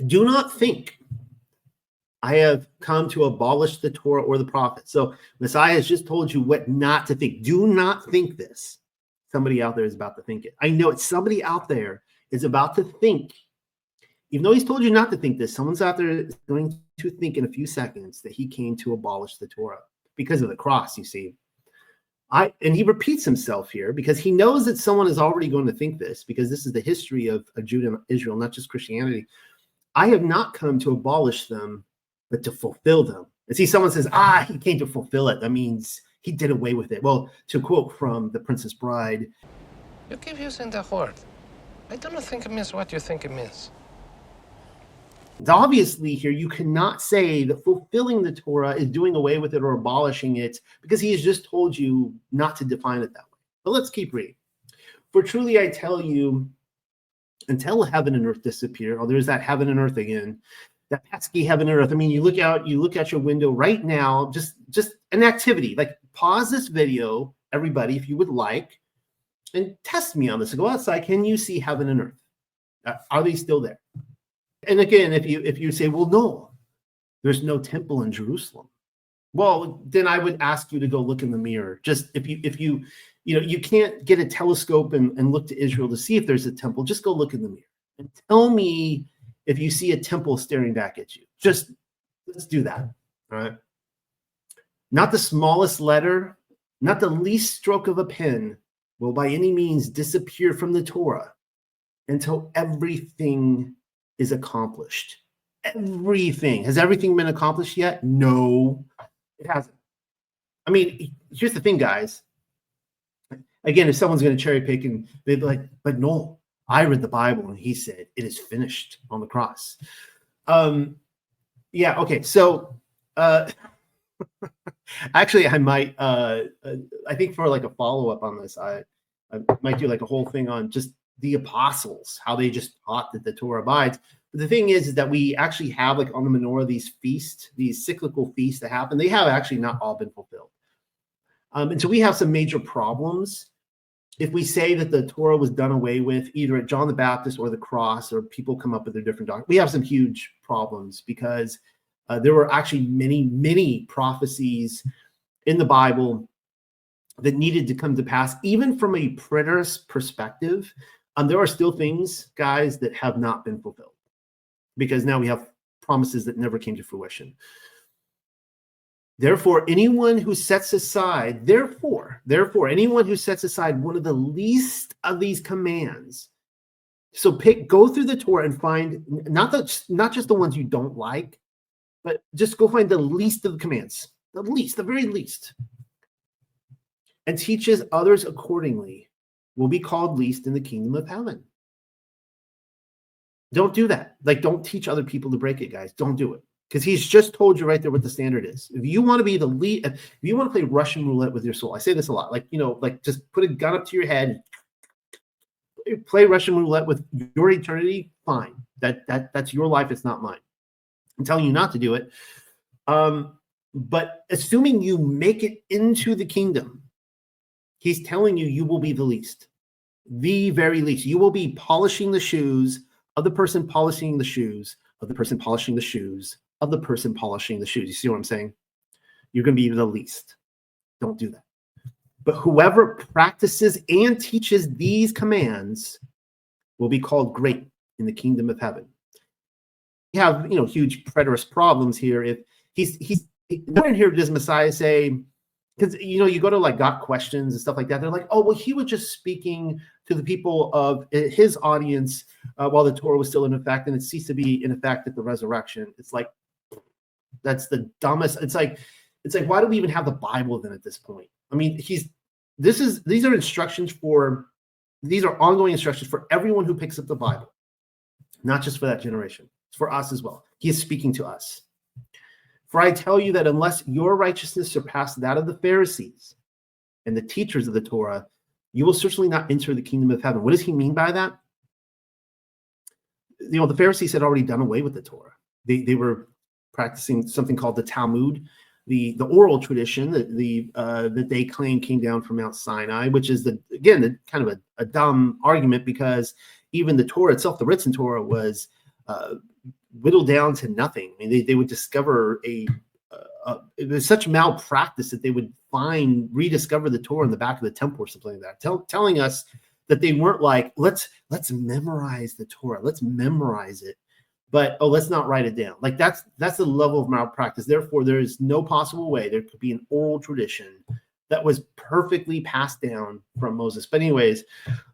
Do not think I have come to abolish the Torah or the prophets. So Messiah has just told you what not to think. Do not think this. Somebody out there is about to think it. I know it's somebody out there is about to think, even though he's told you not to think this, someone's out there is going to think in a few seconds that he came to abolish the Torah because of the cross, you see. And he repeats himself here because he knows that someone is already going to think this, because this is the history of Judah and Israel, not just Christianity. I have not come to abolish them, but to fulfill them. And see, someone says, he came to fulfill it. That means he did away with it. Well, to quote from The Princess Bride, you keep using the word. I do not think it means what you think it means. Obviously here, you cannot say that fulfilling the Torah is doing away with it or abolishing it, because he has just told you not to define it that way. But let's keep reading. For truly I tell you, until heaven and earth disappear, there's that heaven and earth again, that pesky heaven and earth. I mean, you look out your window right now, just an activity, like pause this video, everybody, if you would like, and test me on this. Go outside. Can you see heaven and earth? Are they still there? And again, if you say, well, no, there's no temple in Jerusalem. Well, then I would ask you to go look in the mirror. Just if you can't get a telescope and look to Israel to see if there's a temple, just go look in the mirror and tell me if you see a temple staring back at you. Just let's do that. All right. Not the smallest letter, not the least stroke of a pen will by any means disappear from the Torah until everything is accomplished. Everything. Has everything been accomplished yet? No, it hasn't. I mean, here's the thing, guys. Again, if someone's going to cherry pick and they'd be like, but no, I read the Bible and he said it is finished on the cross. Yeah, okay. So actually I might I think for like a follow-up on this, I might do like a whole thing on just the apostles, how they just taught that the Torah abides. But the thing is that we actually have, like on the menorah, these feasts, these cyclical feasts that happen. They have actually not all been fulfilled. And so we have some major problems if we say that the Torah was done away with either at John the Baptist or the cross, or people come up with their different doctrines. We have some huge problems because there were actually many prophecies in the Bible that needed to come to pass, even from a preterist perspective. There are still things, guys, that have not been fulfilled because now we have promises that never came to fruition. Therefore, anyone who sets aside, anyone who sets aside one of the least of these commands. So go through the Torah and find not just the ones you don't like, but just go find the least of the commands, the very least, and teaches others accordingly, will be called least in the kingdom of heaven. Don't do that. Like, don't teach other people to break it, guys. Don't do it. Because he's just told you right there what the standard is. If you want to be the lead, if you want to play Russian roulette with your soul, I say this a lot, like just put a gun up to your head, play Russian roulette with your eternity, fine. That's your life, it's not mine. I'm telling you not to do it. But assuming you make it into the kingdom, he's telling you will be the least, the very least. You will be polishing the shoes of the person polishing the shoes of the person polishing the shoes of the person polishing the shoes. You see what I'm saying? You're going to be the least. Don't do that. But whoever practices and teaches these commands will be called great in the kingdom of heaven. We have, huge preterist problems here. If he's nowhere in here does Messiah say, because you go to like Got Questions and stuff like that, they're like, oh well, he was just speaking to the people of his audience while the Torah was still in effect, and it ceased to be in effect at the resurrection. It's like, that's the dumbest. It's like why do we even have the Bible then at this point? I mean, these are instructions these are ongoing instructions for everyone who picks up the Bible, not just for that generation. It's for us as well. He is speaking to us. For I tell you that unless your righteousness surpass that of the Pharisees and the teachers of the Torah, you will certainly not enter the kingdom of heaven. What does he mean by that? The Pharisees had already done away with the Torah. They were practicing something called the Talmud, the oral tradition that they claim came down from Mount Sinai, which is the kind of a dumb argument, because even the Torah itself, the written Torah, was whittle down to nothing. I mean, they would discover there's such malpractice that they would rediscover the Torah in the back of the temple or something like that, telling us that they weren't like, let's memorize the Torah, let's memorize it, but let's not write it down. Like that's the level of malpractice. Therefore, there is no possible way there could be an oral tradition that was perfectly passed down from Moses. But anyways,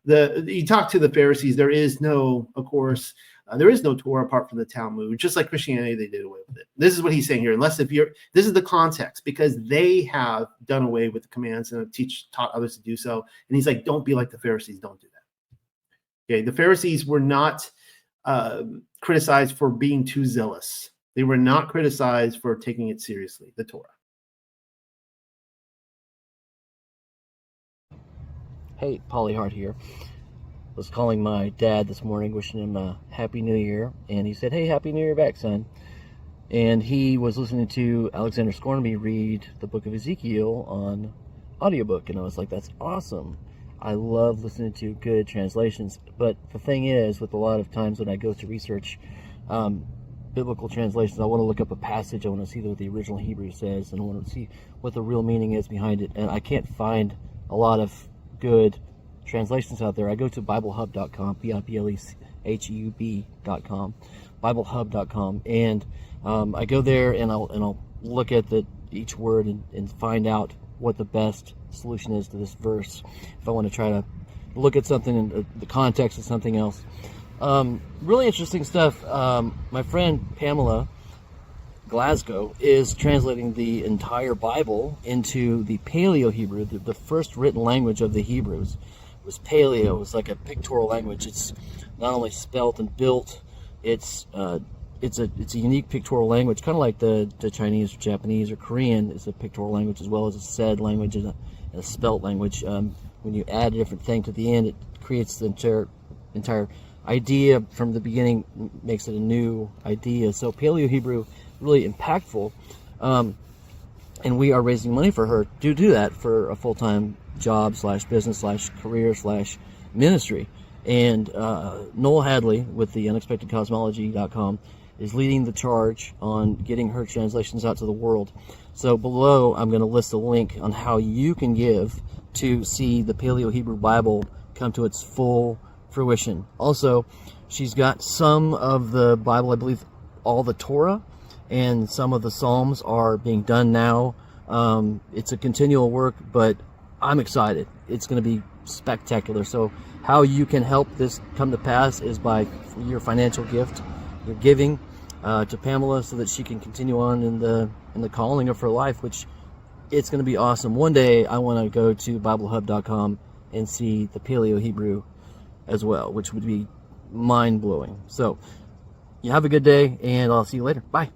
you talk to the Pharisees, there is no, of course, there is no Torah apart from the Talmud. Just like Christianity, they did away with it. This is what he's saying here. This is the context, because they have done away with the commands and taught others to do so. And he's like, don't be like the Pharisees. Don't do that. Okay. The Pharisees were not criticized for being too zealous. They were not criticized for taking it seriously, the Torah. Hey, Polyhart here. Was calling my dad this morning, wishing him a Happy New Year, and he said, hey, Happy New Year back, son. And he was listening to Alexander Scornby read the book of Ezekiel on audiobook, and I was like, that's awesome. I love listening to good translations, but the thing is, with a lot of times when I go to research biblical translations, I want to look up a passage, I want to see what the original Hebrew says, and I want to see what the real meaning is behind it, and I can't find a lot of good translations out there. I go to BibleHub.com, BibleHub.com, BibleHub.com, and I go there and I'll look at each word and find out what the best solution is to this verse. If I want to try to look at something in the context of something else, really interesting stuff. My friend Pamela Glasgow is translating the entire Bible into the Paleo-Hebrew, the first written language of the Hebrews. It was Paleo. It was like a pictorial language. It's not only spelt and built, it's a unique pictorial language, kind of like the Chinese or Japanese or Korean is a pictorial language, as well as a said language and a spelt language. When you add a different thing to the end, it creates the entire idea from the beginning, makes it a new idea. So Paleo-Hebrew, really impactful, and we are raising money for her to do that for a full-time job / business / career / ministry. And Noel Hadley with the unexpectedcosmology.com is leading the charge on getting her translations out to the world. So below, I'm going to list a link on how you can give to see the Paleo-Hebrew Bible come to its full fruition. Also, she's got some of the Bible, I believe all the Torah, and some of the Psalms are being done now. It's a continual work, but I'm excited. It's going to be spectacular. So how you can help this come to pass is by your financial gift, your giving to Pamela, so that she can continue on in the calling of her life, which it's going to be awesome. One day I want to go to BibleHub.com and see the Paleo-Hebrew as well, which would be mind-blowing. So you have a good day, and I'll see you later. Bye.